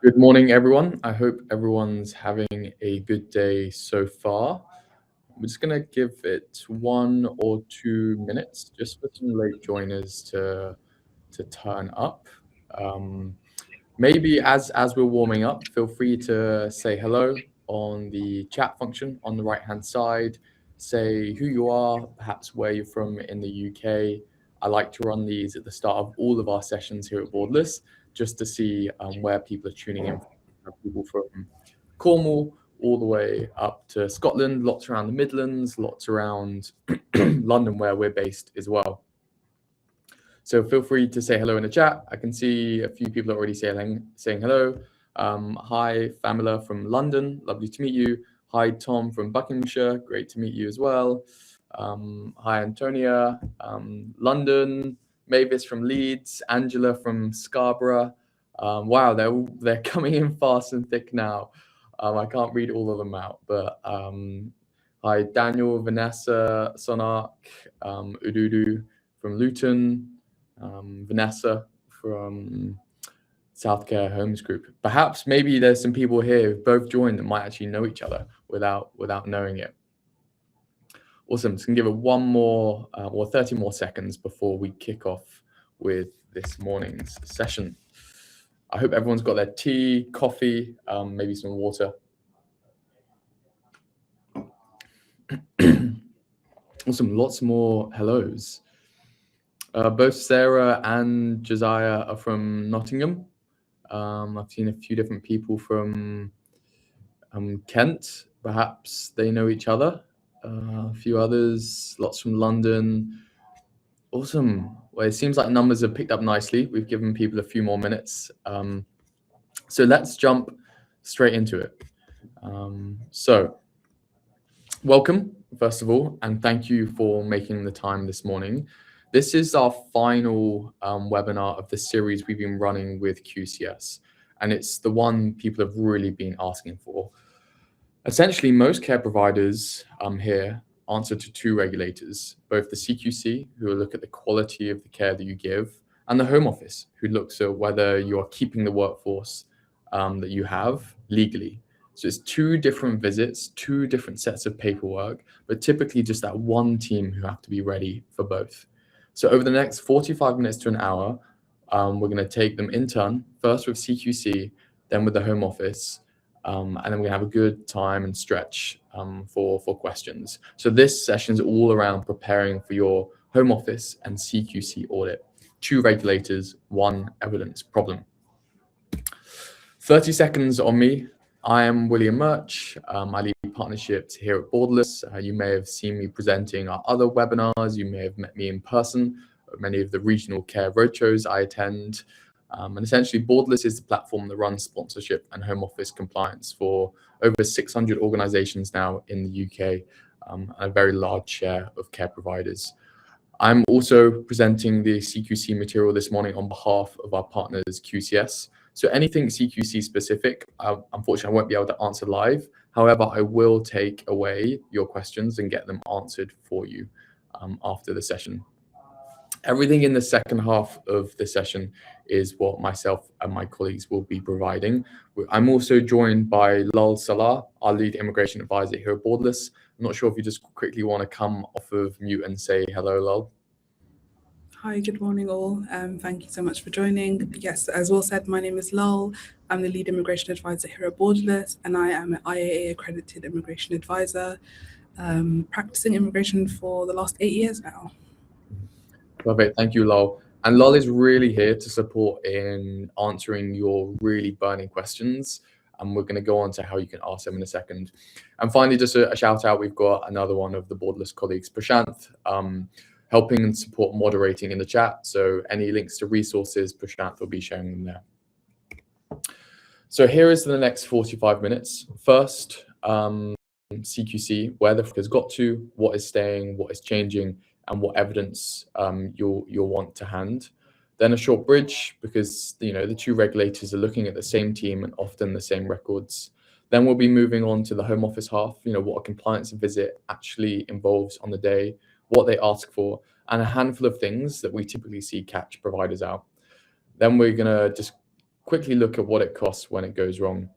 Good morning, everyone. I hope everyone's having a good day so far. We're just going to give it 1 or 2 minutes just for some late joiners to turn up. Um, Maybe as we're warming up, feel free to say hello on the chat function on the right-hand side. Say who you are, perhaps where you're from in the UK. I like to run these at the start of all of our sessions here at Borderless, just to see where people are tuning in. People from Cornwall all the way up to Scotland, lots around the Midlands, lots around London, where we're based as well. So feel free to say hello in the chat. I can see a few people already saying hello. Hi, Famila from London. Lovely to meet you. Hi, Tom from Buckinghamshire. Great to meet you as well. Hi, Antonia. London. Mavis from Leeds. Angela from Scarborough. Wow, they're coming in fast and thick now. I can't read all of them out, but hi, Daniel, Vanessa, Sonak, Ududu from Luton. Vanessa from South Care Homes Group. Perhaps maybe there's some people here who've both joined that might actually know each other without knowing it. Awesome. Just gonna give it one more or 30 more seconds before we kick off with this morning's session. I hope everyone's got their tea, coffee, maybe some water. Awesome. Lots more hellos. Both Sarah and Josiah are from Nottingham. I've seen a few different people from Kent. Perhaps they know each other. A few others, lots from London. Awesome. Well, it seems like numbers have picked up nicely. We've given people a few more minutes. So let's jump straight into it. So welcome, first of all, and thank you for making the time this morning. This is our final webinar of the series we've been running with QCS, and it's the one people have really been asking for. Essentially, most care providers here answer to two regulators, both the CQC, who will look at the quality of the care that you give, and the Home Office, who looks at whether you are keeping the workforce that you have legally. So it's two different visits, two different sets of paperwork, but typically just that one team who have to be ready for both. So over the next 45 minutes to an hour, we're going to take them in turn, first with CQC, then with the Home Office, and then we're going to have a good time and stretch for questions. So this session is all around preparing for your Home Office and CQC audit. Two regulators, one evidence problem. 30 seconds on me. I am William Murch. I lead partnerships here at Borderless. You may have seen me presenting our other webinars. You may have met me in person at many of the regional care roadshows I attend. And essentially, Borderless is the platform that runs sponsorship and Home Office compliance for over 600 organizations now in the UK, and a very large share of care providers. I'm also presenting the CQC material this morning on behalf of our partners, QCS. So anything CQC specific, unfortunately, I won't be able to answer live. However, I will take away your questions and get them answered for you after the session. Everything in the second half of the session is what myself and my colleagues will be providing. I'm also joined by Lal Salah, our lead immigration advisor here at Borderless. I'm not sure if you just quickly want to come off of mute and say hello, Lal. Hi, good morning all. Thank you so much for joining. Yes, as Will said, my name is Lal. I'm the lead immigration advisor here at Borderless, and I am an IAA accredited immigration advisor, practicing immigration for the last 8 years now. Perfect, thank you, Lal. And Lal is really here to support in answering your really burning questions. And we're going to go on to how you can ask them in a second. And finally, just a shout out, we've got another one of the Borderless colleagues, Prashanth, helping and support moderating in the chat. So any links to resources, Prashanth will be sharing them there. So here is the next 45 minutes. First, CQC, where the has got to, what is staying, what is changing, and what evidence you'll want to hand. Then a short bridge, because the two regulators are looking at the same team and often the same records. Then we'll be moving on to the Home Office half, what a compliance visit actually involves on the day, what they ask for, and a handful of things that we typically see catch providers out. Then we're going to just quickly look at what it costs when it goes wrong.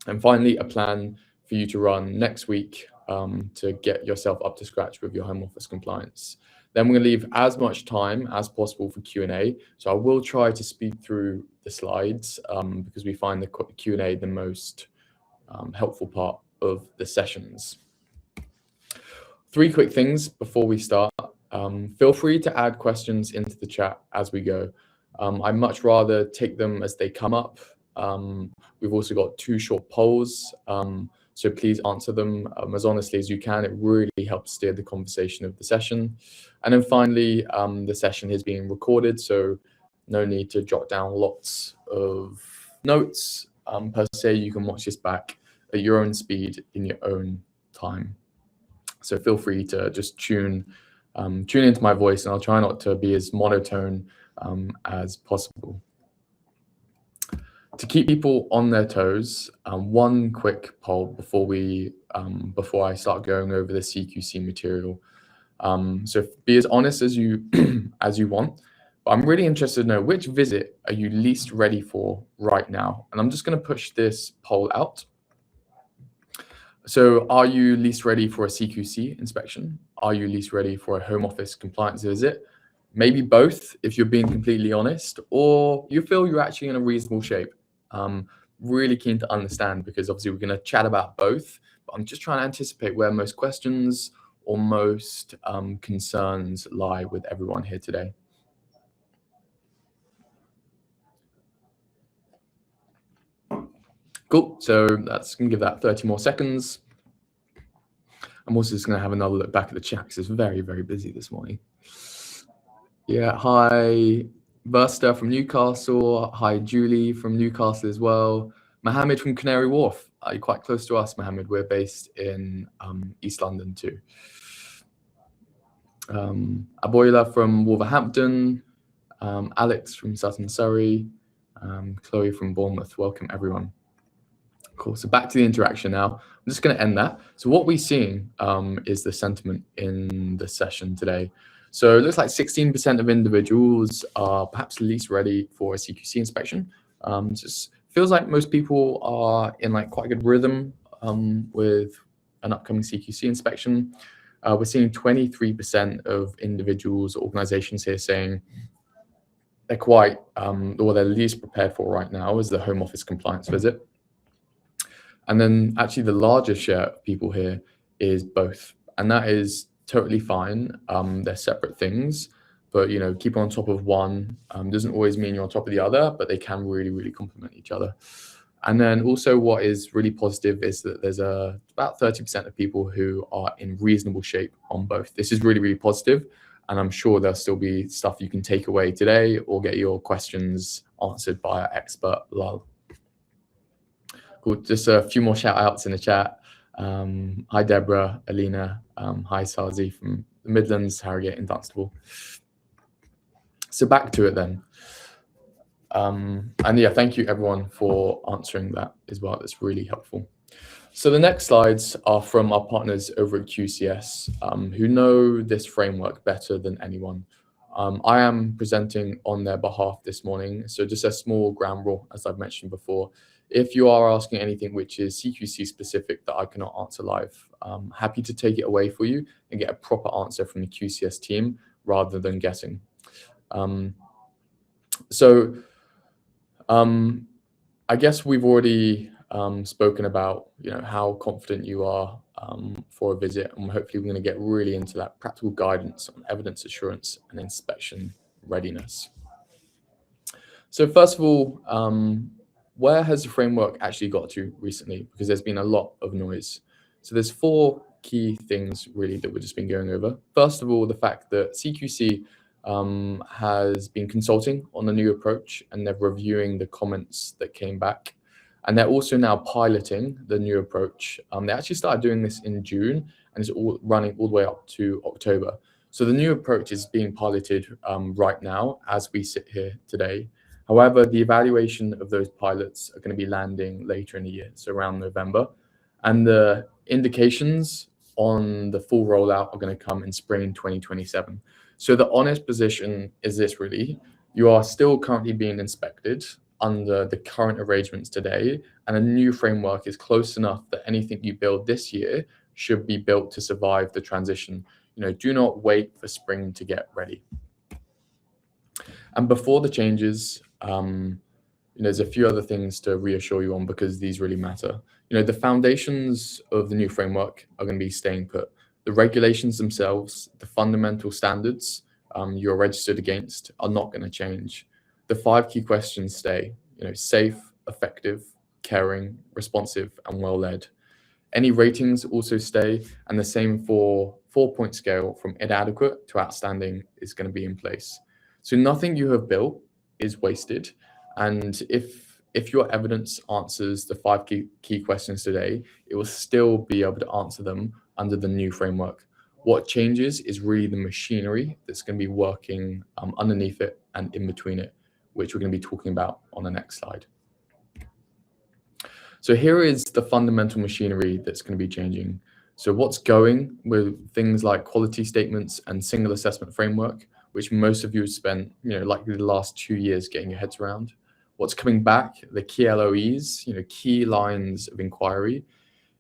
And finally, a plan for you to run next week to get yourself up to scratch with your Home Office compliance. Then we're going to leave as much time as possible for Q&A. So I will try to speed through the slides because we find the Q&A the most helpful part of the sessions. 3 quick things before we start. Feel free to add questions into the chat as we go. I'd much rather take them as they come up. We've also got 2 short polls, so please answer them as honestly as you can. It really helps steer the conversation of the session. And then finally, the session is being recorded, so no need to jot down lots of notes per se. You can watch this back at your own speed in your own time. So feel free to just tune into my voice, and I'll try not to be as monotone as possible. To keep people on their toes, 1 quick poll before I start going over the CQC material. So be as honest as you as you want. But I'm really interested to know, which visit are you least ready for right now? And I'm just going to push this poll out. So are you least ready for a CQC inspection? Are you least ready for a Home Office compliance visit? Maybe both, if you're being completely honest, or you feel you're actually in a reasonable shape. Really keen to understand, because obviously we're going to chat about both, but I'm just trying to anticipate where most questions or most concerns lie with everyone here today. Cool, so that's going to give that 30 more seconds. I'm also just going to have another look back at the chat because it's very, very busy this morning. Yeah, hi, Versta from Newcastle. Hi, Julie from Newcastle as well. Mohammed from Canary Wharf. You're quite close to us, Mohammed. We're based in East London too. Aboyla from Wolverhampton. Alex from Sutton, Surrey. Chloe from Bournemouth. Welcome, everyone. Cool. So back to the interaction now. I'm just going to end that. So what we're seeing is the sentiment in the session today. So it looks like 16% of individuals are perhaps least ready for a CQC inspection. Just feels like most people are in like quite a good rhythm with an upcoming CQC inspection. We're seeing 23% of individuals, organizations here saying they're quite, or they're least prepared for right now is the Home Office compliance visit. And then actually the largest share of people here is both. And that is totally fine. They're separate things, but you know, keep on top of one doesn't always mean you're on top of the other, but they can really, really complement each other. And then also what is really positive is that there's about 30% of people who are in reasonable shape on both. This is really, really positive. And I'm sure there'll still be stuff you can take away today or get your questions answered by our expert, Lal. Cool. Just a few more shout outs in the chat. Hi, Deborah, Alina. Hi, Sazi from the Midlands, Harrogate and Dunstable. So back to it then. And yeah, thank you everyone for answering that as well. That's really helpful. So the next slides are from our partners over at QCS, who know this framework better than anyone. I am presenting on their behalf this morning. So just a small ground rule, as I've mentioned before. If you are asking anything which is CQC specific that I cannot answer live, I'm happy to take it away for you and get a proper answer from the QCS team rather than guessing. I guess we've already spoken about, you know, how confident you are for a visit, and hopefully we're going to get really into that practical guidance on evidence assurance and inspection readiness. So first of all, where has the framework actually got to recently? Because there's been a lot of noise. So there's 4 key things really that we've just been going over. First of all, the fact that CQC has been consulting on the new approach, and they're reviewing the comments that came back. And they're also now piloting the new approach. They actually started doing this in June, and it's all running all the way up to October. So the new approach is being piloted right now as we sit here today. However, the evaluation of those pilots are going to be landing later in the year, so around November. And the indications on the full rollout are going to come in spring 2027. So the honest position is this really: you are still currently being inspected under the current arrangements today, and a new framework is close enough that anything you build this year should be built to survive the transition. Do not wait for spring to get ready. And before the changes, there's a few other things to reassure you on, because these really matter. The foundations of the new framework are going to be staying put. The regulations themselves, the fundamental standards you're registered against, are not going to change. The 5 key questions stay, safe, effective, caring, responsive, and well-led. Any ratings also stay, and the same for 4-point scale from inadequate to outstanding is going to be in place. So nothing you have built is wasted. And if your evidence answers the 5 key questions today, it will still be able to answer them under the new framework. What changes is really the machinery that's going to be working underneath it and in between it, which we're going to be talking about on the next slide. So here is the fundamental machinery that's going to be changing. So what's going with things like quality statements and single assessment framework, which most of you have spent, likely the last 2 years getting your heads around. What's coming back, the key LOEs, key lines of inquiry.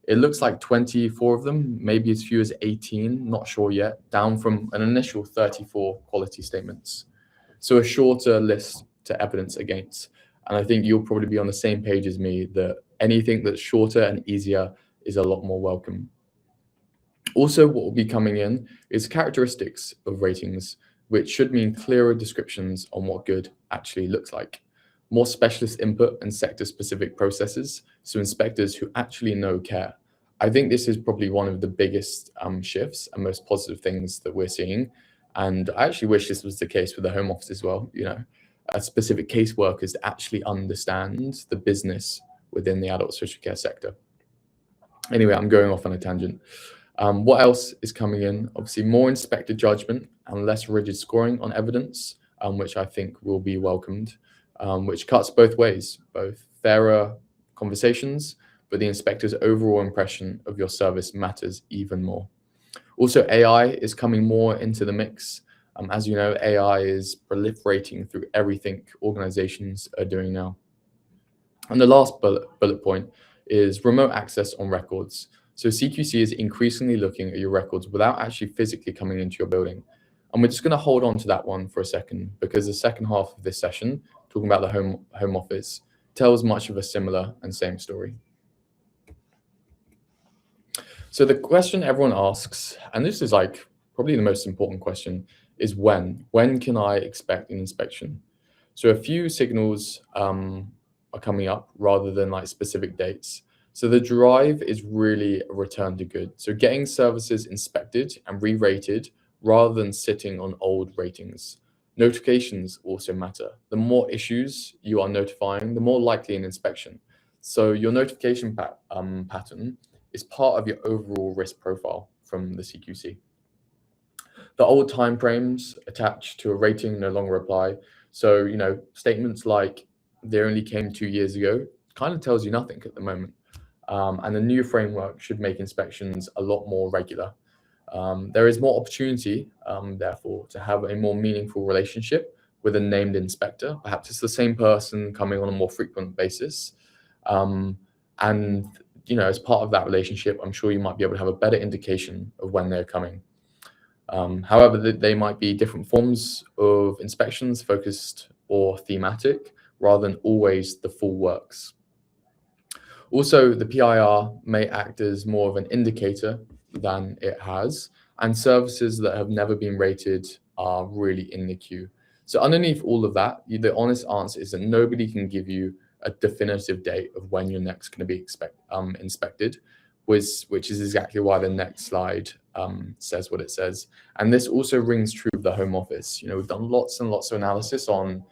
It looks like 24 of them, maybe as few as 18, not sure yet, down from an initial 34 quality statements. So a shorter list to evidence against. And I think you'll probably be on the same page as me that anything that's shorter and easier is a lot more welcome. Also, what will be coming in is characteristics of ratings, which should mean clearer descriptions on what good actually looks like. More specialist input and sector-specific processes, so inspectors who actually know care. I think this is probably one of the biggest shifts and most positive things that we're seeing. And I actually wish this was the case with the Home Office as well. Specific caseworkers that actually understand the business within the adult social care sector. Anyway, I'm going off on a tangent. What else is coming in? Obviously, more inspector judgment and less rigid scoring on evidence, which I think will be welcomed, which cuts both ways, both fairer conversations, but the inspector's overall impression of your service matters even more. Also, AI is coming more into the mix. As you know, AI is proliferating through everything organizations are doing now. And the last bullet point is remote access on records. So CQC is increasingly looking at your records without actually physically coming into your building. And we're just going to hold on to that one for a second, because the second half of this session, talking about the home office, tells much of a similar and same story. So the question everyone asks, and this is probably the most important question, is when? When can I expect an inspection? So a few signals are coming up rather than specific dates. So the drive is really a return to good. So getting services inspected and re-rated rather than sitting on old ratings. Notifications also matter. The more issues you are notifying, the more likely an inspection. So your notification pattern is part of your overall risk profile from the CQC. The old timeframes attached to a rating no longer apply. So, statements like they only came 2 years ago kind of tells you nothing at the moment. And the new framework should make inspections a lot more regular. There is more opportunity, therefore, to have a more meaningful relationship with a named inspector. Perhaps it's the same person coming on a more frequent basis. And, as part of that relationship, I'm sure you might be able to have a better indication of when they're coming. However, they might be different forms of inspections, focused or thematic, rather than always the full works. Also, the PIR may act as more of an indicator than it has, and services that have never been rated are really in the queue. So underneath all of that, the honest answer is that nobody can give you a definitive date of when you're next going to be inspected, which is exactly why the next slide says what it says. And this also rings true of the Home Office. We've done lots and lots of analysis on,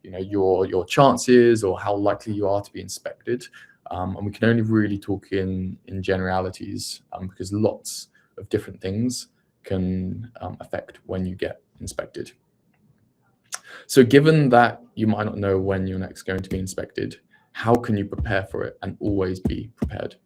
your chances or how likely you are to be inspected. And we can only really talk in generalities because lots of different things can affect when you get inspected. So given that you might not know when you're next going to be inspected, how can you prepare for it and always be prepared?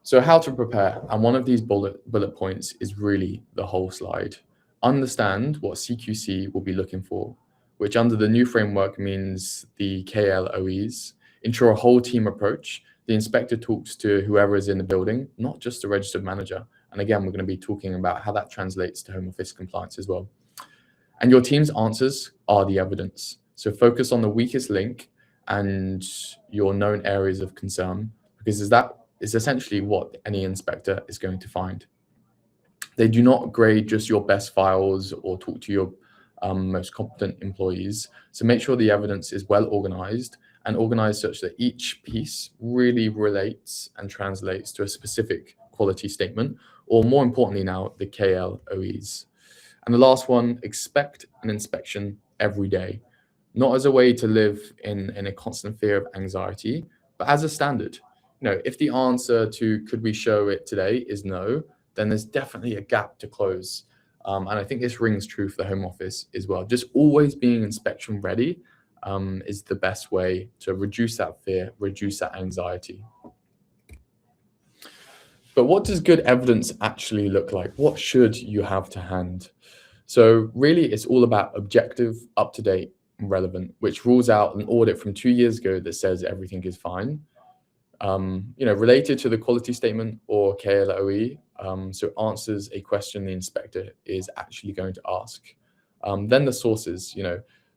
So how to prepare, and one of these bullet points is really the whole slide. Understand what CQC will be looking for. which under the new framework means the KLOEs, ensure a whole team approach. The inspector talks to whoever is in the building, not just the registered manager. And again, we're going to be talking about how that translates to Home Office compliance as well. And your team's answers are the evidence. So focus on the weakest link and your known areas of concern, because that is essentially what any inspector is going to find. They do not grade just your best files or talk to your most competent employees. So make sure the evidence is well organized and organized such that each piece really relates and translates to a specific quality statement, or more importantly now, the KLOEs. And the last one, expect an inspection every day, not as a way to live in a constant fear of anxiety, but as a standard. If the answer to could we show it today is no, then there's definitely a gap to close. And I think this rings true for the Home Office as well. Just always being inspection ready is the best way to reduce that fear, reduce that anxiety. But what does good evidence actually look like? What should you have to hand? So really, it's all about objective, up-to-date, and relevant, which rules out an audit from 2 years ago that says everything is fine. Related to the quality statement or KLOE, so answers a question the inspector is actually going to ask. Then the sources,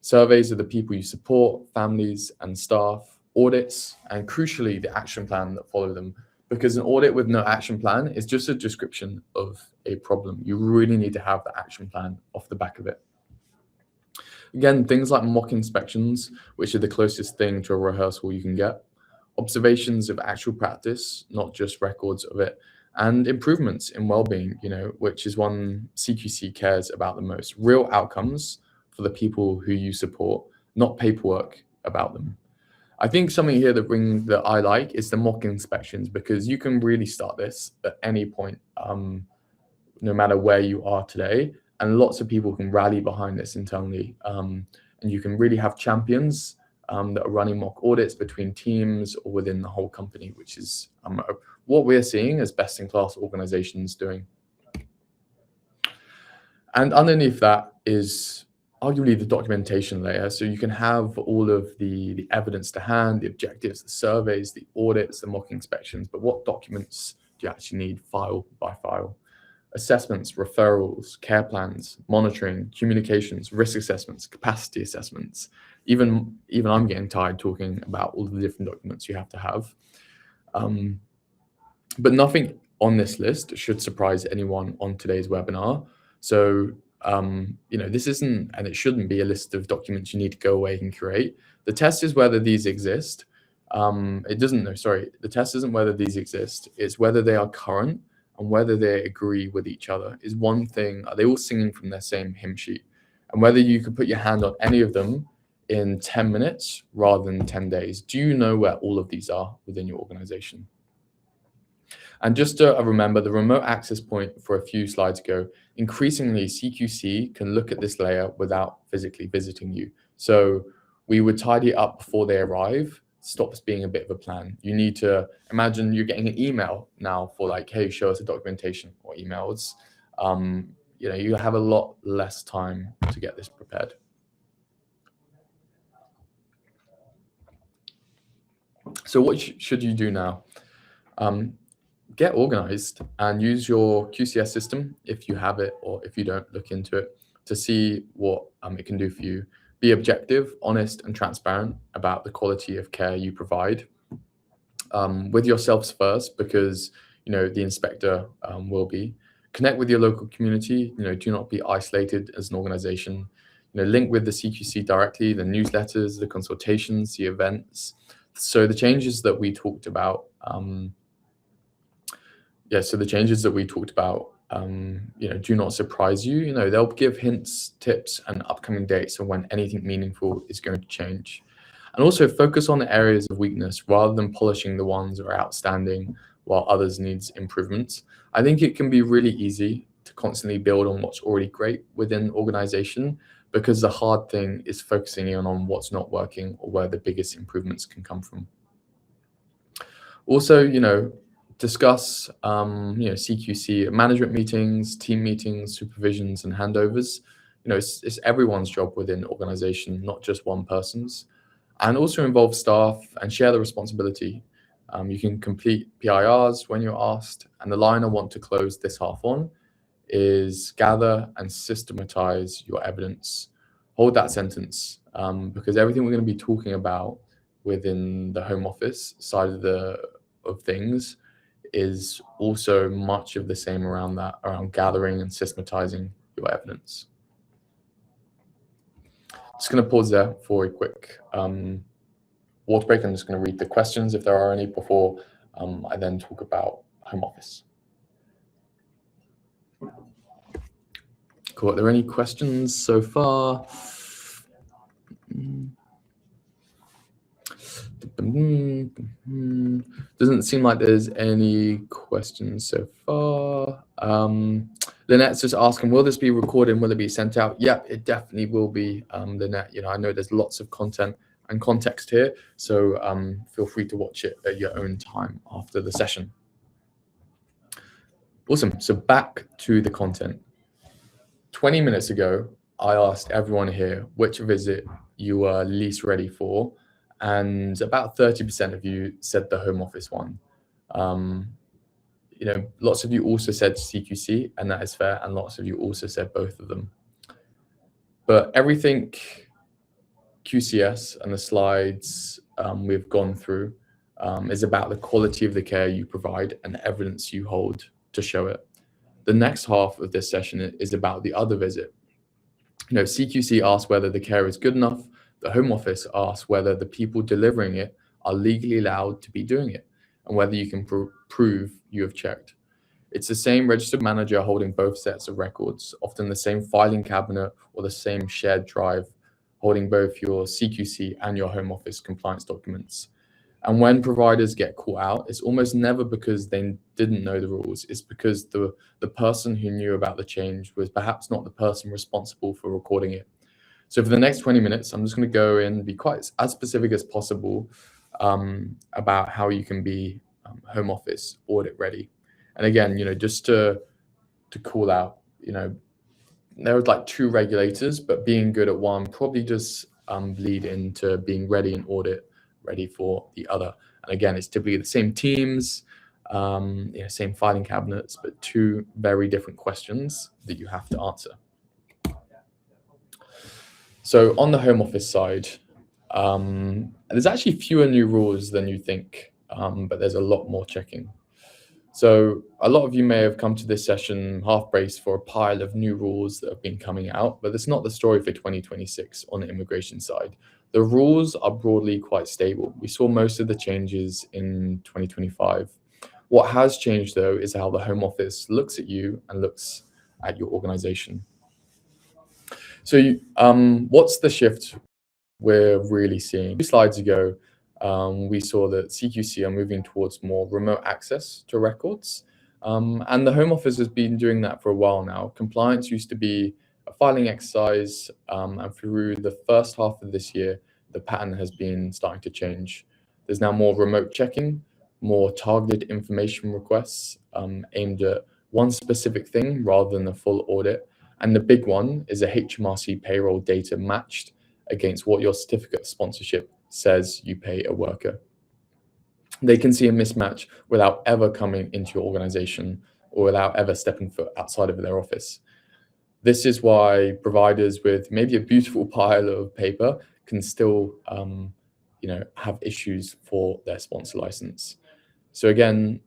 surveys of the people you support, families and staff, audits, and crucially, the action plan that follow them. Because an audit with no action plan is just a description of a problem. You really need to have the action plan off the back of it. Again, things like mock inspections, which are the closest thing to a rehearsal you can get. Observations of actual practice, not just records of it, and improvements in well-being, which is one CQC cares about the most. Real outcomes for the people who you support, not paperwork about them. I think something here that I like is the mock inspections, because you can really start this at any point, no matter where you are today, and lots of people can rally behind this internally, and you can really have champions that are running mock audits between teams or within the whole company, which is what we're seeing as best-in-class organizations doing. And underneath that is arguably the documentation layer. So you can have all of the evidence to hand, the objectives, the surveys, the audits, the mock inspections, but what documents do you actually need file by file? Assessments, referrals, care plans, monitoring, communications, risk assessments, capacity assessments. Even I'm getting tired talking about all the different documents you have to have. But nothing on this list should surprise anyone on today's webinar. So, this isn't, and it shouldn't be, a list of documents you need to go away and create. The test is whether these exist. The test isn't whether these exist. It's whether they are current and whether they agree with each other. Is one thing, are they all singing from their same hymn sheet? And whether you could put your hand on any of them in 10 minutes rather than 10 days. Do you know where all of these are within your organization? And just to remember the remote access point for a few slides ago, increasingly CQC can look at this layer without physically visiting you. So we would tidy up before they arrive, stops being a bit of a plan. You need to imagine you're getting an email now for like, hey, show us a documentation or emails. You have a lot less time to get this prepared. So what should you do now? Get organized and use your QCS system if you have it, or if you don't, look into it to see what it can do for you. Be objective, honest, and transparent about the quality of care you provide with yourselves first, because the inspector will be. Connect with your local community. Do not be isolated as an organization. Link with the CQC directly, the newsletters, the consultations, the events. So the changes that we talked about. Do not surprise you. They'll give hints, tips, and upcoming dates on when anything meaningful is going to change. And also focus on the areas of weakness rather than polishing the ones that are outstanding while others needs improvements. I think it can be really easy to constantly build on what's already great within an organization, because the hard thing is focusing in on what's not working or where the biggest improvements can come from. Also, discuss CQC management meetings, team meetings, supervisions, and handovers. it's everyone's job within organization, not just one person's, and also involve staff and share the responsibility. You can complete PIRs when you're asked, and the line I want to close this half on is gather and systematize your evidence. Hold that sentence, because everything we're going to be talking about within the Home Office side of things is also much of the same around gathering and systematizing your evidence. Just going to pause there for a quick water break. I'm just going to read the questions if there are any before I then talk about Home Office. Cool. Are there any questions so far? Doesn't seem like there's any questions so far. Lynette's just asking, will this be recorded? Will it be sent out? Yeah, it definitely will be, Lynette. I know there's lots of content and context here, so feel free to watch it at your own time after the session. Awesome. So back to the content. 20 minutes ago, I asked everyone here which visit you were least ready for, and about 30% of you said the Home Office one. Lots of you also said CQC, and that is fair, and lots of you also said both of them. But everything QCS and the slides we've gone through is about the quality of the care you provide and the evidence you hold to show it. The next half of this session is about the other visit. CQC asks whether the care is good enough. The Home Office asks whether the people delivering it are legally allowed to be doing it, and whether you can prove you have checked. It's the same registered manager holding both sets of records, often the same filing cabinet or the same shared drive, holding both your CQC and your Home Office compliance documents. And when providers get caught out, it's almost never because they didn't know the rules. It's because the person who knew about the change was perhaps not the person responsible for recording it. So for the next 20 minutes, I'm just going to go in and be quite as specific as possible about how you can be Home Office audit ready. And again, just to call out, there are like two regulators, but being good at one probably just lead into being ready in audit, ready for the other. And again, it's typically the same teams, same filing cabinets, but two very different questions that you have to answer. So on the Home Office side, there's actually fewer new rules than you think, but there's a lot more checking. So a lot of you may have come to this session half-braced for a pile of new rules that have been coming out, but that's not the story for 2026 on the immigration side. The rules are broadly quite stable. We saw most of the changes in 2025. What has changed, though, is how the Home Office looks at you and looks at your organization. So what's the shift we're really seeing? 2 slides ago, we saw that CQC are moving towards more remote access to records. And the Home Office has been doing that for a while now. Compliance used to be a filing exercise, and through the first half of this year, the pattern has been starting to change. There's now more remote checking, more targeted information requests aimed at one specific thing rather than a full audit. And the big one is a HMRC payroll data matched against what your certificate of sponsorship says you pay a worker. They can see a mismatch without ever coming into your organization or without ever stepping foot outside of their office. This is why providers with maybe a beautiful pile of paper can still have issues for their sponsor license. So again,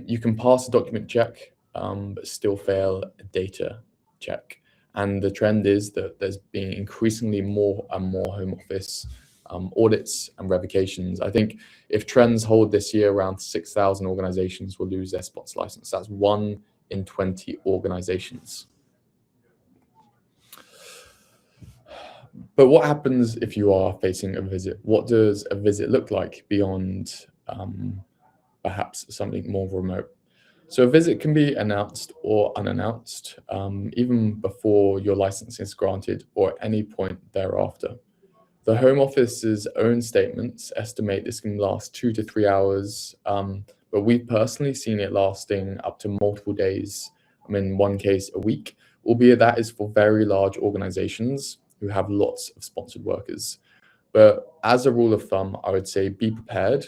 you can pass a document check, but still fail a data check. And the trend is that there's been increasingly more and more Home Office audits and revocations. I think if trends hold this year, around 6,000 organizations will lose their sponsor license. That's 1 in 20 organizations. But what happens if you are facing a visit? What does a visit look like beyond perhaps something more remote? So a visit can be announced or unannounced, even before your license is granted or at any point thereafter. The Home Office's own statements estimate this can last 2 to 3 hours, but we've personally seen it lasting up to multiple days, in one case a week, albeit that is for very large organizations who have lots of sponsored workers. But as a rule of thumb, I would say be prepared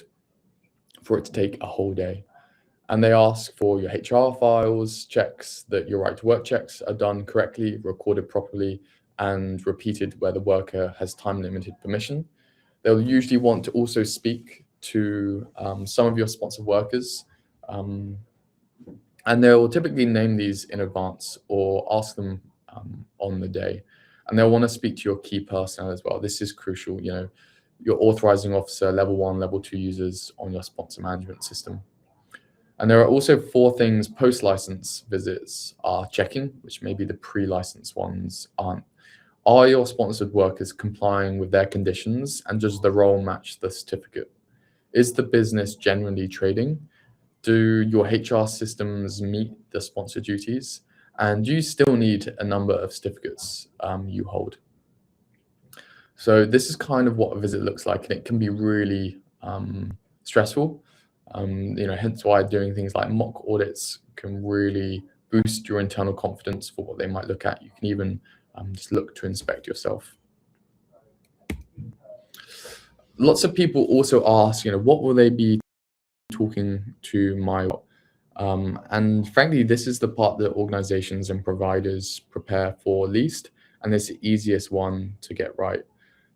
for it to take a whole day. And they ask for your HR files, checks that your right to work checks are done correctly, recorded properly, and repeated where the worker has time limited permission. They'll usually want to also speak to some of your sponsored workers, and they'll typically name these in advance or ask them on the day. And they'll want to speak to your key personnel as well. This is crucial, your authorizing officer, level 1, level 2 users on your sponsor management system. And there are also 4 things post-license visits are checking, which maybe the pre-license ones aren't. Are your sponsored workers complying with their conditions, and does the role match the certificate? Is the business generally trading? Do your HR systems meet the sponsor duties? And do you still need a number of certificates you hold? So this is kind of what a visit looks like, and it can be really stressful. Hence why doing things like mock audits can really boost your internal confidence for what they might look at. You can even just look to inspect yourself. Lots of people also ask, what will they be talking to my and frankly, this is the part that organizations and providers prepare for least, and it's the easiest one to get right.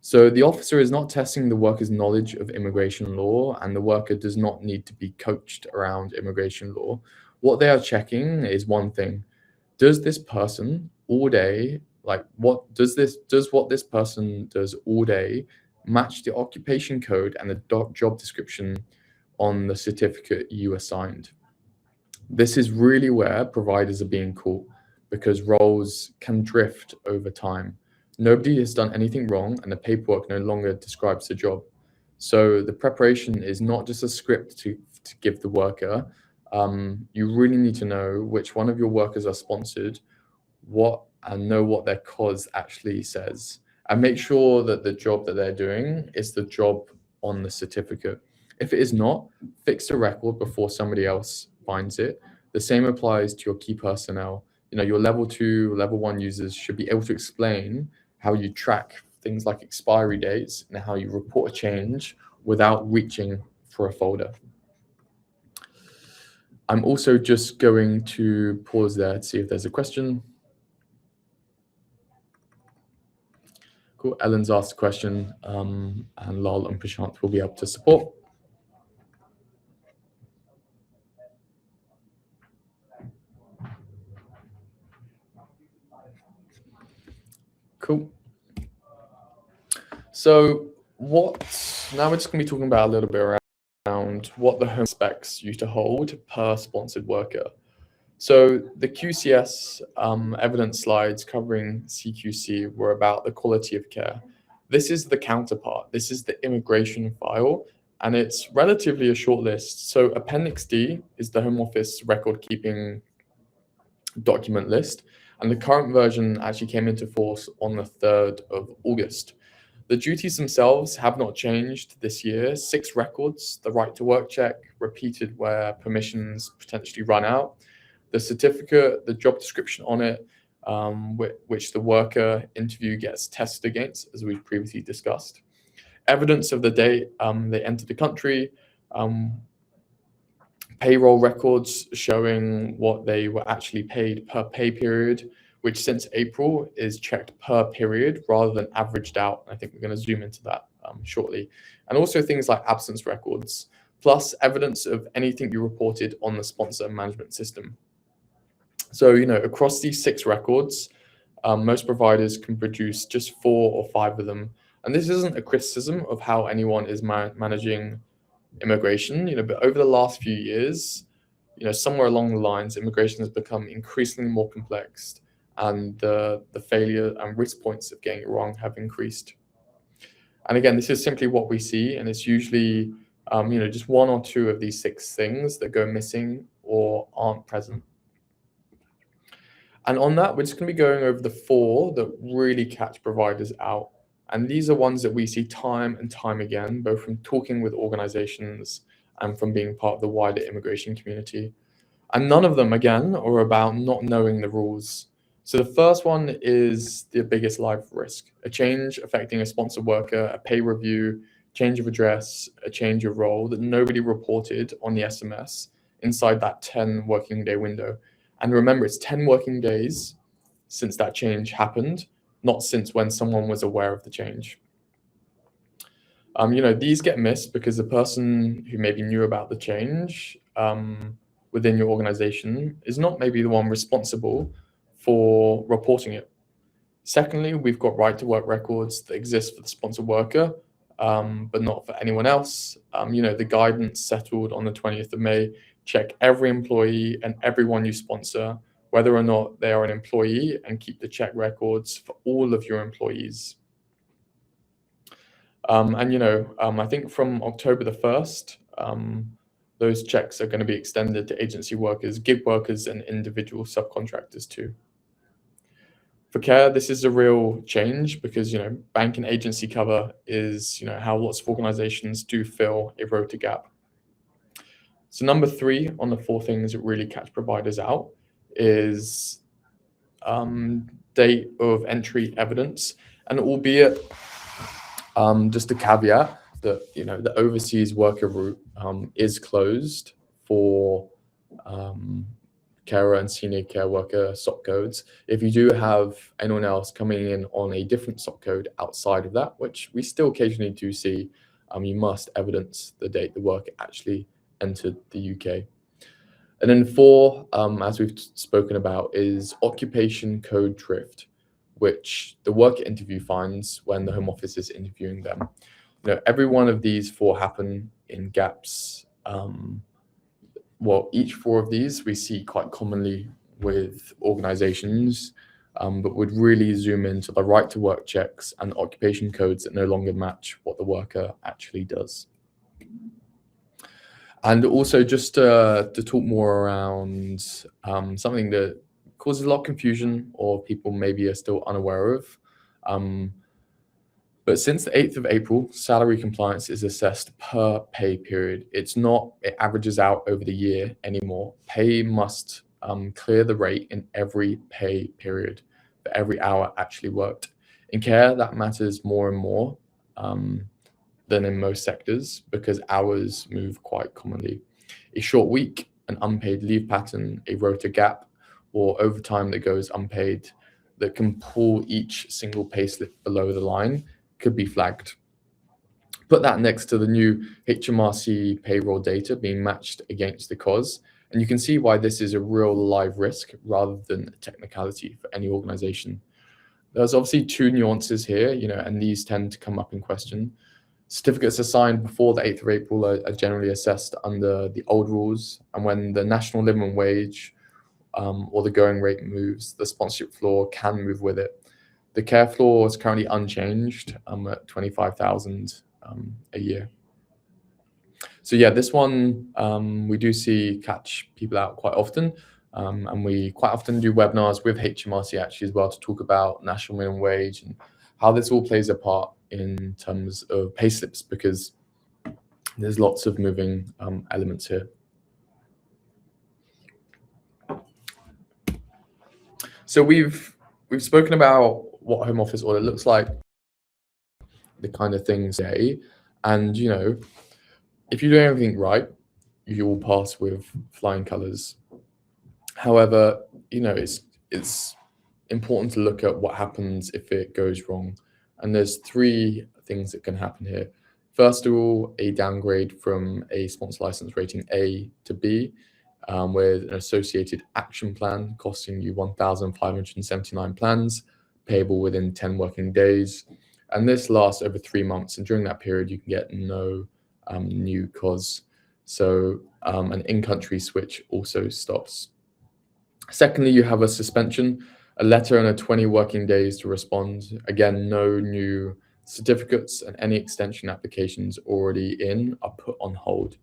So the officer is not testing the worker's knowledge of immigration law, and the worker does not need to be coached around immigration law. What they are checking is one thing: does this person all day, what this person does all day match the occupation code and the job description on the certificate you assigned? This is really where providers are being caught, because roles can drift over time. Nobody has done anything wrong, and the paperwork no longer describes the job. So the preparation is not just a script to give the worker. You really need to know which one of your workers are sponsored, and know what their cause actually says, and make sure that the job that they're doing is the job on the certificate. If it is not, fix the record before somebody else finds it. The same applies to your key personnel. Your level 2, level 1 users should be able to explain how you track things like expiry dates and how you report a change without reaching for a folder. I'm also just going to pause there to see if there's a question. Cool. Ellen's asked a question, and Lal and Prashant will be able to support. Cool. So now we're just going to be talking about a little bit around what the home expects you to hold per sponsored worker. So the QCS evidence slides covering CQC were about the quality of care. This is the counterpart. This is the immigration file, and it's relatively a short list. So Appendix D is the Home Office record-keeping document list, and the current version actually came into force on the 3rd of August. The duties themselves have not changed this year. 6 records: the right to work check, repeated where permissions potentially run out, the certificate, the job description on it, which the worker interview gets tested against, as we've previously discussed, evidence of the date they entered the country, payroll records showing what they were actually paid per pay period, which since April is checked per period rather than averaged out. I think we're going to zoom into that shortly. And also things like absence records, plus evidence of anything you reported on the sponsor management system. So, across these 6 records, most providers can produce just 4 or 5 of them. And this isn't a criticism of how anyone is managing immigration, but over the last few years, somewhere along the lines, immigration has become increasingly more complex, and the failure and risk points of getting it wrong have increased. And again, this is simply what we see, and it's usually, just 1 or 2 of these 6 things that go missing or aren't present. And on that, we're just going to be going over the 4 that really catch providers out. And these are ones that we see time and time again, both from talking with organizations and from being part of the wider immigration community. And none of them, again, are about not knowing the rules. So the first one is the biggest live risk, a change affecting a sponsored worker, a pay review, change of address, a change of role that nobody reported on the SMS inside that 10 working day window. And remember, it's 10 working days since that change happened, not since when someone was aware of the change. These get missed because the person who maybe knew about the change within your organization is not maybe the one responsible for reporting it. Secondly, we've got right to work records that exist for the sponsored worker, but not for anyone else. The guidance settled on the 20th of May, check every employee and everyone you sponsor, whether or not they are an employee, and keep the check records for all of your employees. I think from October the 1st, those checks are going to be extended to agency workers, gig workers, and individual subcontractors too. For care, this is a real change because, bank and agency cover is, how lots of organizations do fill a rota gap. So number 3 on the 4 things that really catch providers out is date of entry evidence. And albeit just a caveat that, the overseas worker route is closed for carer and senior care worker SOC codes. If you do have anyone else coming in on a different SOC code outside of that, which we still occasionally do see, you must evidence the date the worker actually entered the UK. And then 4, as we've spoken about, is occupation code drift, which the worker interview finds when the Home Office is interviewing them. Every one of these 4 happen in gaps. Each 4 of these we see quite commonly with organizations, but would really zoom into the right to work checks and occupation codes that no longer match what the worker actually does. And also just to talk more around something that causes a lot of confusion or people maybe are still unaware of. But since the 8th of April, salary compliance is assessed per pay period. It averages out over the year anymore. Pay must clear the rate in every pay period for every hour actually worked. In care, that matters more and more than in most sectors because hours move quite commonly. A short week, an unpaid leave pattern, a rota gap, or overtime that goes unpaid that can pull each single payslip below the line could be flagged. Put that next to the new HMRC payroll data being matched against the COS, and you can see why this is a real live risk rather than a technicality for any organization. There's obviously 2 nuances here, and these tend to come up in question. Certificates assigned before the 8th of April are generally assessed under the old rules, and when the national living wage or the going rate moves, the sponsorship floor can move with it. The care floor is currently unchanged at 25,000 a year. So yeah, this one we do see catch people out quite often, and we quite often do webinars with HMRC actually as well to talk about national minimum wage and how this all plays a part in terms of pay slips because there's lots of moving elements here. So we've spoken about what Home Office audit looks like, the kind of things say, and if you do everything right, you will pass with flying colors. However, it's important to look at what happens if it goes wrong, and there's 3 things that can happen here. First of all, a downgrade from a sponsor license rating A to B, with an associated action plan costing you 1,579 plans, payable within 10 working days. And this lasts over 3 months. And during that period, you can get no new COS. So an in-country switch also stops. Secondly, you have a suspension, a letter and 20 working days to respond. Again, no new certificates, and any extension applications already in are put on hold,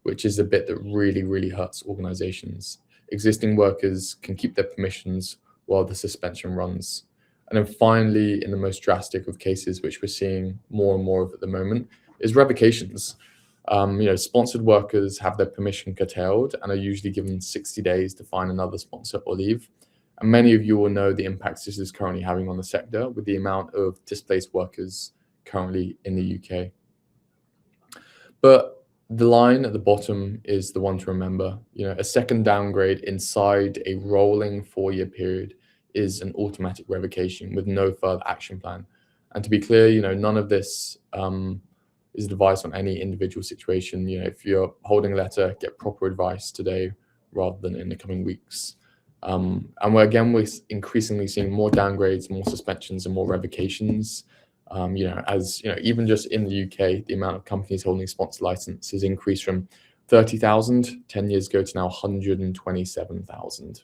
which is a bit that really, really hurts organizations. Existing workers can keep their permissions while the suspension runs. And then finally, in the most drastic of cases, which we're seeing more and more of at the moment, is revocations. Sponsored workers have their permission curtailed and are usually given 60 days to find another sponsor or leave. And many of you will know the impacts this is currently having on the sector with the amount of displaced workers currently in the UK. But the line at the bottom is the one to remember. A second downgrade inside a rolling 4-year period is an automatic revocation with no further action plan. And to be clear, none of this is advice on any individual situation. If you're holding a letter, get proper advice today rather than in the coming weeks. And we're increasingly seeing more downgrades, more suspensions, and more revocations. Even just in the UK, the amount of companies holding a sponsor license has increased from 30,000 10 years ago to now 127,000.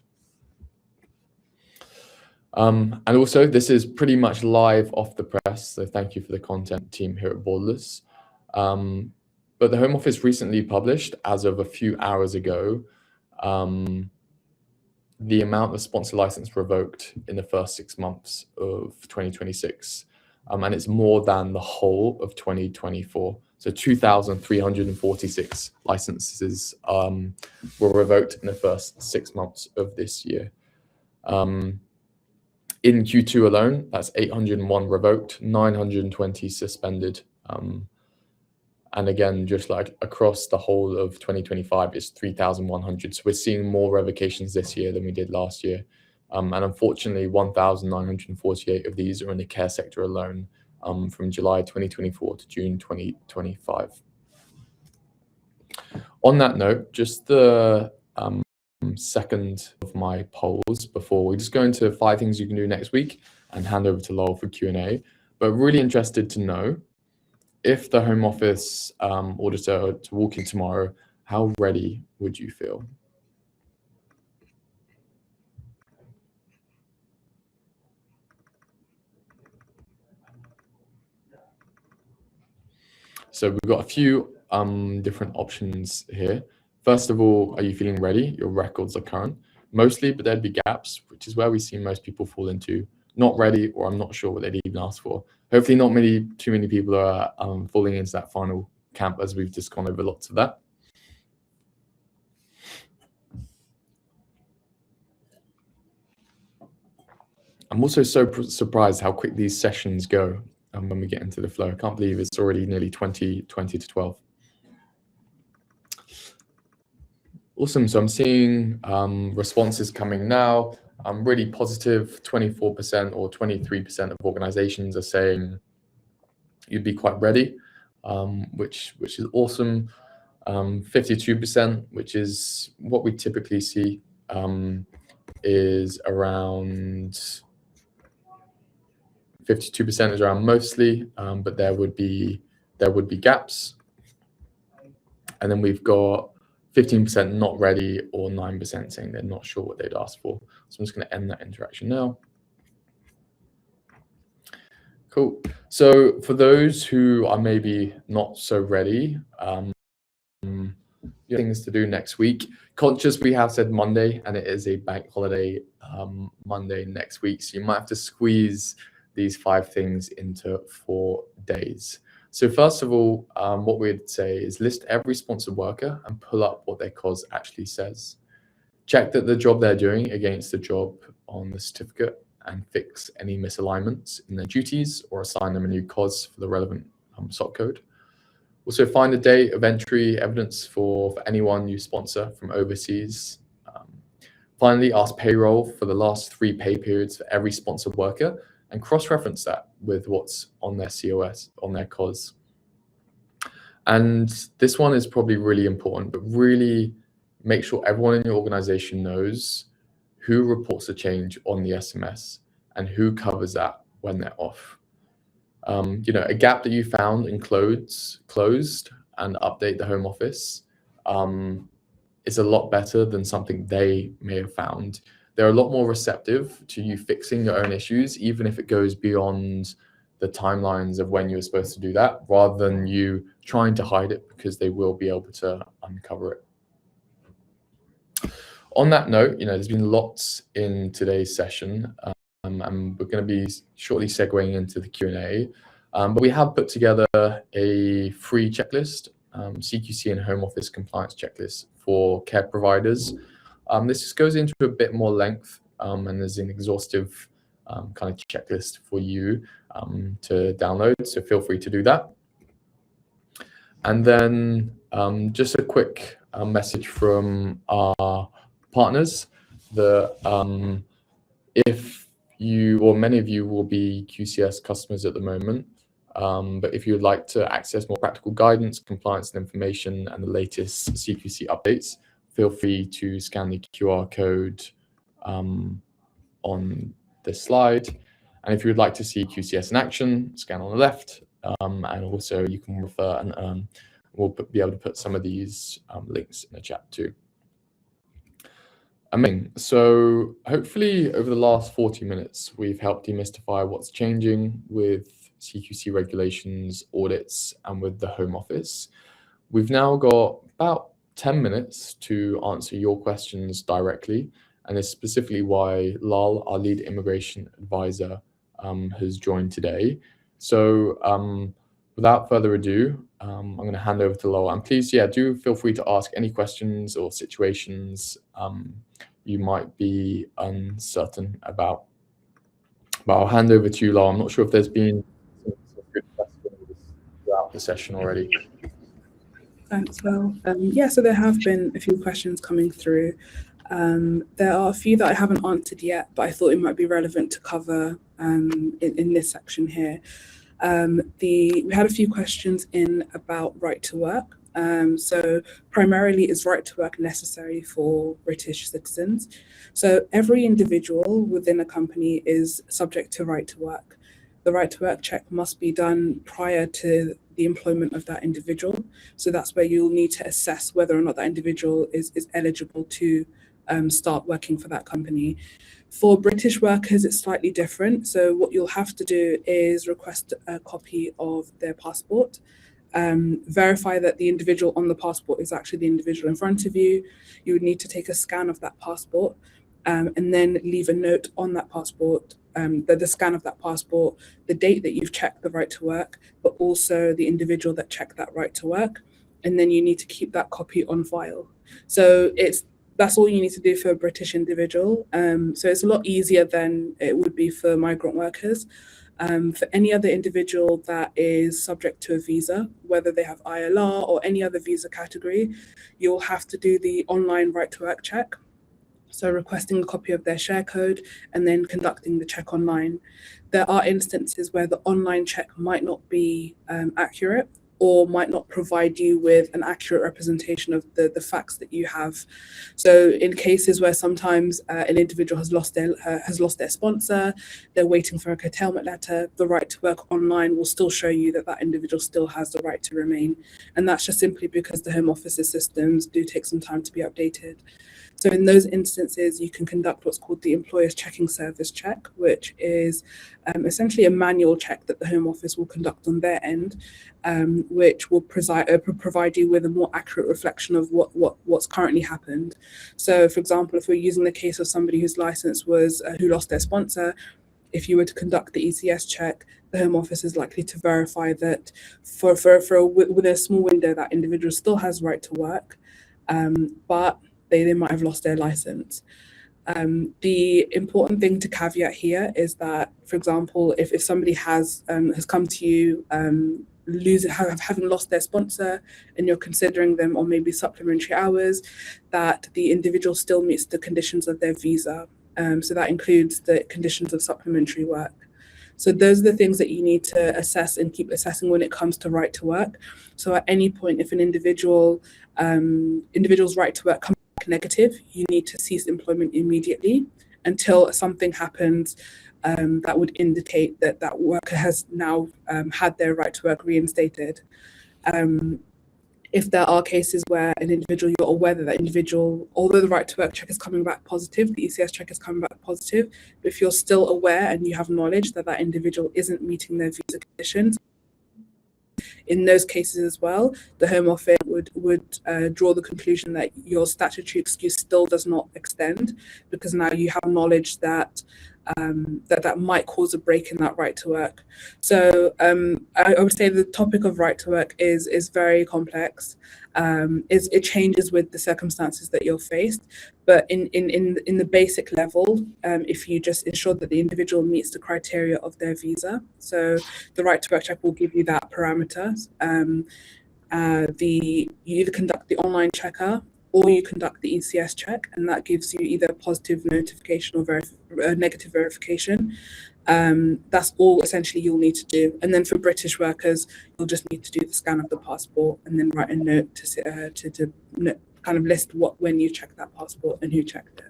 And also, this is pretty much live off the press, so thank you for the content team here at Borderless. But the Home Office recently published, as of a few hours ago, the amount of sponsor license revoked in the first 6 months of 2026. And it's more than the whole of 2024. So 2,346 licenses were revoked in the first 6 months of this year. In Q2 alone, that's 801 revoked, 920 suspended. And again, just like across the whole of 2025, it's 3,100. So we're seeing more revocations this year than we did last year. And unfortunately, 1,948 of these are in the care sector alone from July 2024 to June 2025. On that note, just the second of my polls before we just go into 5 things you can do next week and hand over to Lowell for Q&A. But really interested to know, if the Home Office auditor to walk in tomorrow, how ready would you feel? So we've got a few different options here. First of all, are you feeling ready? Your records are current. Mostly, but there'd be gaps, which is where we see most people fall into. Not ready, or I'm not sure what they'd even ask for. Hopefully not too many people are falling into that final camp, as we've just gone over lots of that. I'm also so surprised how quick these sessions go when we get into the flow. I can't believe it's already nearly 20 to 12. Awesome. So I'm seeing responses coming now. I'm really positive. 24% or 23% of organizations are saying you'd be quite ready, which is awesome. 52%, which is what we typically see, is around 52% is around mostly, but there would be gaps. And then we've got 15% not ready, or 9% saying they're not sure what they'd ask for. So I'm just going to end that interaction now. Cool. So for those who are maybe not so ready, things to do next week. Conscious we have said Monday, and it is a bank holiday Monday next week. So you might have to squeeze these 5 things into 4 days. So first of all, what we'd say is list every sponsored worker and pull up what their COS actually says. Check that the job they're doing against the job on the certificate and fix any misalignments in their duties, or assign them a new COS for the relevant SOC code. Also find a date of entry evidence for anyone you sponsor from overseas. Finally, ask payroll for the last 3 pay periods for every sponsored worker, and cross-reference that with what's on their COS, on their COS. And this one is probably really important, but really make sure everyone in your organization knows who reports a change on the SMS and who covers that when they're off. A gap that you found and closed and update the Home Office is a lot better than something they may have found. They're a lot more receptive to you fixing your own issues, even if it goes beyond the timelines of when you were supposed to do that, rather than you trying to hide it, because they will be able to uncover it. On that note, there's been lots in today's session, and we're going to be shortly segueing into the Q&A. But we have put together a free checklist, CQC and Home Office compliance checklist for care providers. This just goes into a bit more length and there's an exhaustive kind of checklist for you to download, so feel free to do that. And then just a quick message from our partners that if you, or many of you, will be QCS customers at the moment, but if you would like to access more practical guidance, compliance and information, and the latest CQC updates, feel free to scan the QR code on this slide. And if you would like to see QCS in action, scan on the left. And also you can refer, and we'll be able to put some of these links in the chat too. So hopefully over the last 40 minutes, we've helped demystify what's changing with CQC regulations, audits, and with the Home Office. We've now got about 10 minutes to answer your questions directly, and it's specifically why Lal, our lead immigration advisor, has joined today. So without further ado, I'm going to hand over to Lal. And please, do feel free to ask any questions or situations you might be uncertain about. But I'll hand over to you, Lal. I'm not sure if there's been some good questions throughout the session already. Thanks, Will. So there have been a few questions coming through. There are a few that I haven't answered yet, but I thought it might be relevant to cover in this section here. We had a few questions in about right to work. So primarily, is right to work necessary for British citizens? So every individual within a company is subject to right to work. The right to work check must be done prior to the employment of that individual. So that's where you'll need to assess whether or not that individual is eligible to start working for that company. For British workers, it's slightly different. So what you'll have to do is request a copy of their passport, verify that the individual on the passport is actually the individual in front of you. You would need to take a scan of that passport and then leave a note on that passport, the scan of that passport, the date that you've checked the right to work, but also the individual that checked that right to work. And then you need to keep that copy on file. So that's all you need to do for a British individual. So it's a lot easier than it would be for migrant workers. For any other individual that is subject to a visa, whether they have ILR or any other visa category, you'll have to do the online right to work check. So requesting a copy of their share code and then conducting the check online. There are instances where the online check might not be accurate or might not provide you with an accurate representation of the facts that you have. So in cases where sometimes an individual has lost their sponsor, they're waiting for a curtailment letter, the right to work online will still show you that that individual still has the right to remain. And that's just simply because the Home Office's systems do take some time to be updated. So in those instances, you can conduct what's called the Employer's Checking Service check, which is essentially a manual check that the Home Office will conduct on their end, which will provide you with a more accurate reflection of what's currently happened. So, for example, if we're using the case of somebody whose license was who lost their sponsor, if you were to conduct the ECS check, the Home Office is likely to verify that within a small window, that individual still has right to work, but they might have lost their license. The important thing to caveat here is that, for example, if somebody has come to you having lost their sponsor and you're considering them on maybe supplementary hours, that the individual still meets the conditions of their visa. So that includes the conditions of supplementary work. So those are the things that you need to assess and keep assessing when it comes to right to work. So at any point, if an individual's right to work comes back negative, you need to cease employment immediately until something happens that would indicate that that worker has now had their right to work reinstated. If there are cases where an individual, you're aware that that individual, although the right to work check is coming back positive, the ECS check is coming back positive, but if you're still aware and you have knowledge that that individual isn't meeting their visa conditions, in those cases as well, the Home Office would draw the conclusion that your statutory excuse still does not extend, because now you have knowledge that that might cause a break in that right to work. So I would say the topic of right to work is very complex. It changes with the circumstances that you're faced, but in the basic level, if you just ensure that the individual meets the criteria of their visa, so the right to work check will give you that parameter. You either conduct the online checker or you conduct the ECS check, and that gives you either a positive notification or a negative verification. That's all essentially you'll need to do. And then for British workers, you'll just need to do the scan of the passport and then write a note to kind of list when you check that passport and who checked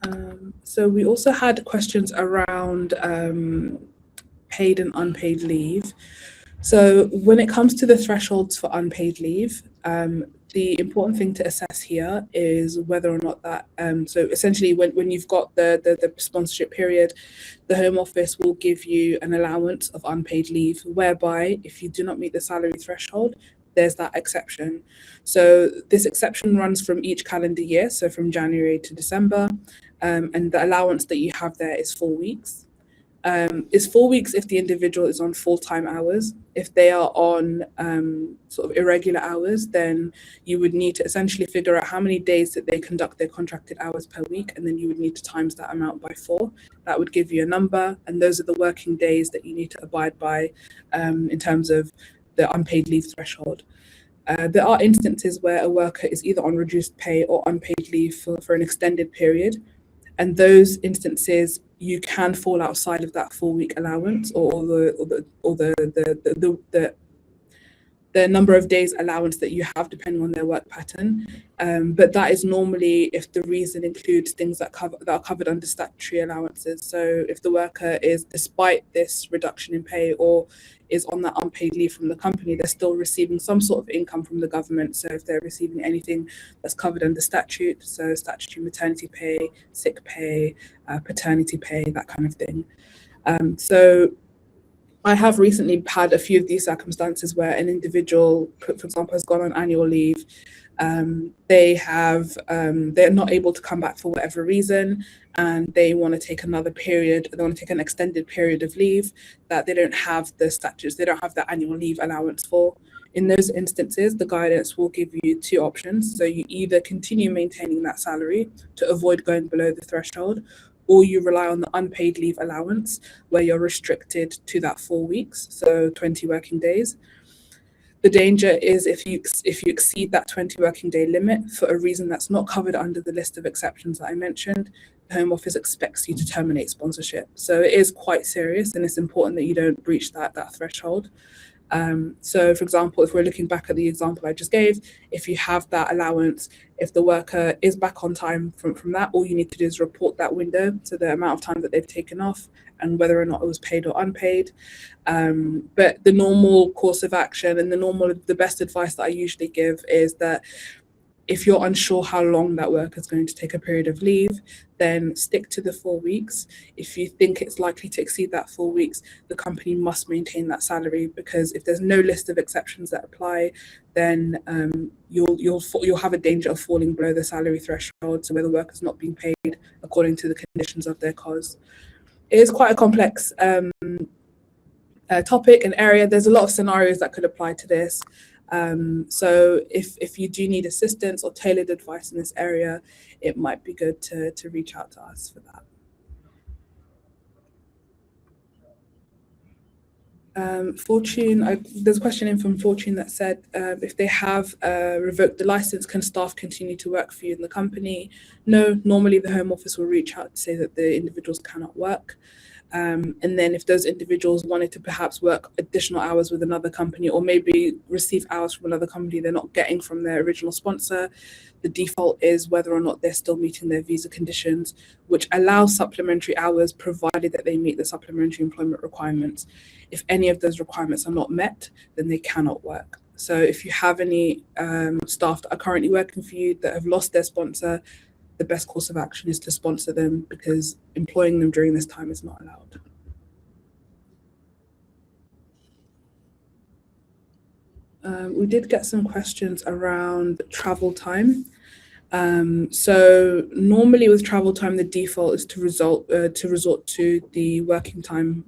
it. So we also had questions around paid and unpaid leave. So when it comes to the thresholds for unpaid leave, the important thing to assess here is whether or not that, so essentially when you've got the sponsorship period, the Home Office will give you an allowance of unpaid leave, whereby if you do not meet the salary threshold, there's that exception. So this exception runs from each calendar year, so from January to December, and the allowance that you have there is 4 weeks. Is 4 weeks if the individual is on full-time hours. If they are on sort of irregular hours, then you would need to essentially figure out how many days that they conduct their contracted hours per week, and then you would need to times that amount by 4. That would give you a number, and those are the working days that you need to abide by in terms of the unpaid leave threshold. There are instances where a worker is either on reduced pay or unpaid leave for an extended period. And those instances, you can fall outside of that 4-week allowance or the number of days allowance that you have depending on their work pattern. But that is normally if the reason includes things that are covered under statutory allowances. So if the worker is, despite this reduction in pay or is on that unpaid leave from the company, they're still receiving some sort of income from the government. So if they're receiving anything that's covered under statute, so statutory maternity pay, sick pay, paternity pay, that kind of thing. So I have recently had a few of these circumstances where an individual, for example, has gone on annual leave. They're not able to come back for whatever reason, and they want to take another period. They want to take an extended period of leave that they don't have the statutes. They don't have the annual leave allowance for. In those instances, the guidance will give you 2 options. So you either continue maintaining that salary to avoid going below the threshold, or you rely on the unpaid leave allowance where you're restricted to that 4 weeks, so 20 working days. The danger is if you exceed that 20 working day limit for a reason that's not covered under the list of exceptions that I mentioned, the Home Office expects you to terminate sponsorship. So it is quite serious, and it's important that you don't breach that threshold. So for example, if we're looking back at the example I just gave, if you have that allowance, if the worker is back on time from that, all you need to do is report that window, so the amount of time that they've taken off and whether or not it was paid or unpaid. But the normal course of action and the best advice that I usually give is that if you're unsure how long that worker is going to take a period of leave, then stick to the 4 weeks. If you think it's likely to exceed that 4 weeks, the company must maintain that salary, because if there's no list of exceptions that apply, then you'll have a danger of falling below the salary threshold, so where the worker's not being paid according to the conditions of their cause. It is quite a complex topic and area. There's a lot of scenarios that could apply to this. So if you do need assistance or tailored advice in this area, it might be good to reach out to us for that. There's a question in from Fortune that said, if they have revoked the license, can staff continue to work for you in the company? No, normally the Home Office will reach out to say that the individuals cannot work. And then if those individuals wanted to perhaps work additional hours with another company, or maybe receive hours from another company they're not getting from their original sponsor, the default is whether or not they're still meeting their visa conditions, which allows supplementary hours provided that they meet the supplementary employment requirements. If any of those requirements are not met, then they cannot work. So if you have any staff that are currently working for you that have lost their sponsor, the best course of action is to sponsor them, because employing them during this time is not allowed. We did get some questions around travel time. So normally with travel time, the default is to resort to the working time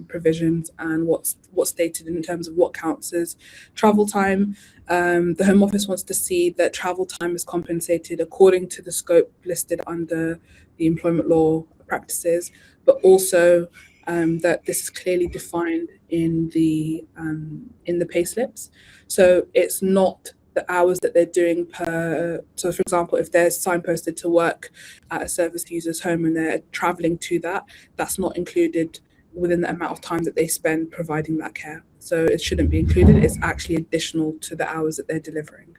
provisions and what's stated in terms of what counts as travel time. The Home Office wants to see that travel time is compensated according to the scope listed under the employment law practices, but also that this is clearly defined in the payslips. So it's not the hours that they're doing per. So, for example, if they're signposted to work at a service user's home and they're traveling to that, that's not included within the amount of time that they spend providing that care. So it shouldn't be included. It's actually additional to the hours that they're delivering.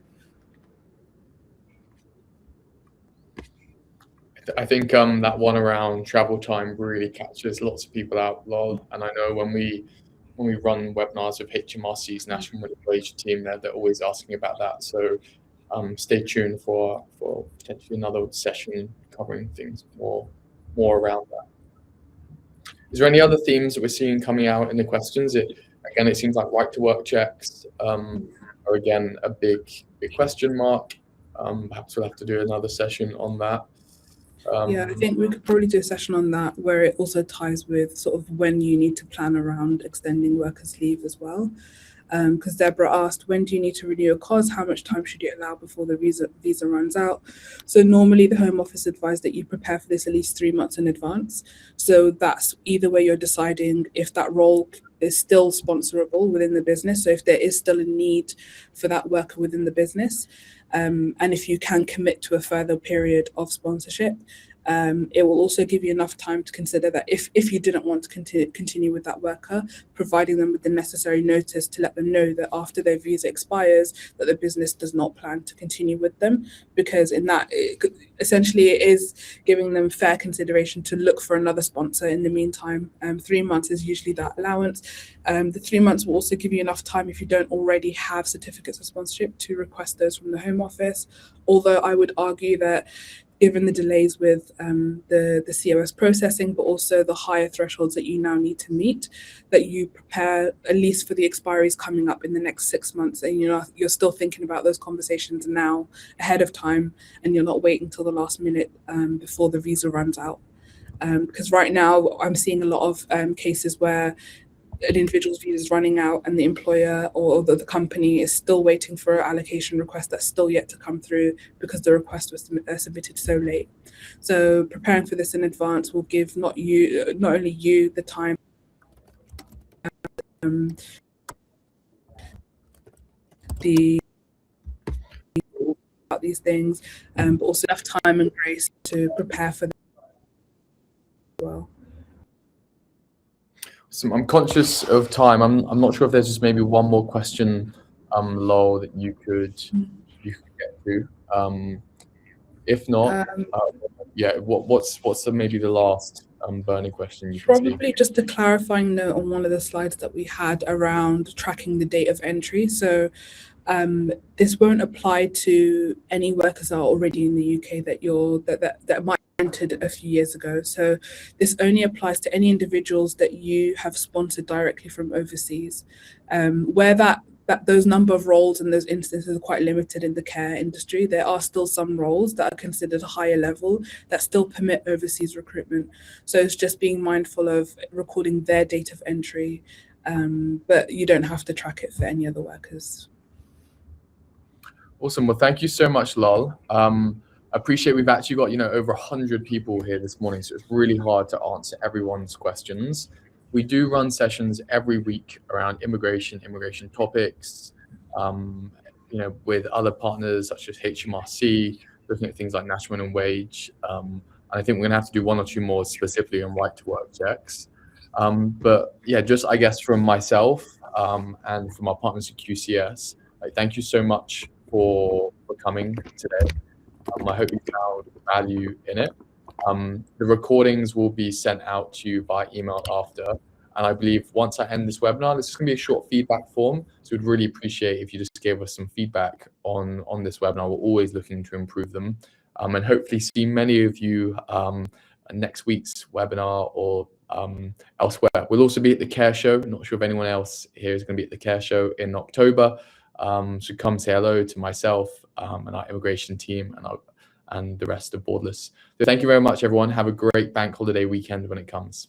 I think that one around travel time really catches lots of people out, lol. And I know when we run webinars with HMRC's National Minimum Wage team, they're always asking about that. So stay tuned for potentially another session covering things more around that. Is there any other themes that we're seeing coming out in the questions? It seems like right to work checks are again a big question mark. Perhaps we'll have to do another session on that. Yeah, I think we could probably do a session on that where it also ties with sort of when you need to plan around extending workers' leave as well. Because Deborah asked, when do you need to renew a COS? How much time should you allow before the visa runs out? So normally the Home Office advised that you prepare for this at least 3 months in advance. So that's either way you're deciding if that role is still sponsorable within the business. So if there is still a need for that worker within the business, and if you can commit to a further period of sponsorship, it will also give you enough time to consider that if you didn't want to continue with that worker, providing them with the necessary notice to let them know that after their visa expires, that the business does not plan to continue with them, because in that, essentially it is giving them fair consideration to look for another sponsor in the meantime. 3 months is usually that allowance. The 3 months will also give you enough time, if you don't already have certificates of sponsorship, to request those from the Home Office. Although I would argue that given the delays with the COS processing, but also the higher thresholds that you now need to meet, that you prepare at least for the expiries coming up in the next 6 months, and you're still thinking about those conversations now ahead of time, and you're not waiting till the last minute before the visa runs out. Because right now I'm seeing a lot of cases where an individual's visa is running out and the employer or the company is still waiting for an allocation request that's still yet to come through because the request was submitted so late. So preparing for this in advance will give not only you the time about these things, but also enough time and grace to prepare for them as well. So I'm conscious of time. I'm not sure if there's just maybe one more question, Lowell, that you could get to. If not, what's maybe the last burning question you can see? Probably just a clarifying note on one of the slides that we had around tracking the date of entry. So this won't apply to any workers that are already in the UK that might have entered a few years ago. So this only applies to any individuals that you have sponsored directly from overseas, where that those number of roles and those instances are quite limited in the care industry. There are still some roles that are considered higher level that still permit overseas recruitment. So it's just being mindful of recording their date of entry, but you don't have to track it for any other workers. Awesome. Well, thank you so much, Lol. I appreciate we've actually got over 100 people here this morning, so it's really hard to answer everyone's questions. We do run sessions every week around immigration topics, with other partners such as HMRC, looking at things like national minimum wage. And I think we're gonna have to do one or two more specifically on right to work checks. But yeah, just I guess from myself and from our partners at QCS, thank you so much for coming today. I hope you found value in it. The recordings will be sent out to you by email after. And I believe once I end this webinar, this is going to be a short feedback form. So we'd really appreciate if you just gave us some feedback on this webinar. We're always looking to improve them. And hopefully see many of you next week's webinar or elsewhere. We'll also be at the Care Show. I'm not sure if anyone else here is going to be at the Care Show in October. So come say hello to myself and our immigration team, and and the rest of Borderless. So thank you very much, everyone. Have a great bank holiday weekend when it comes.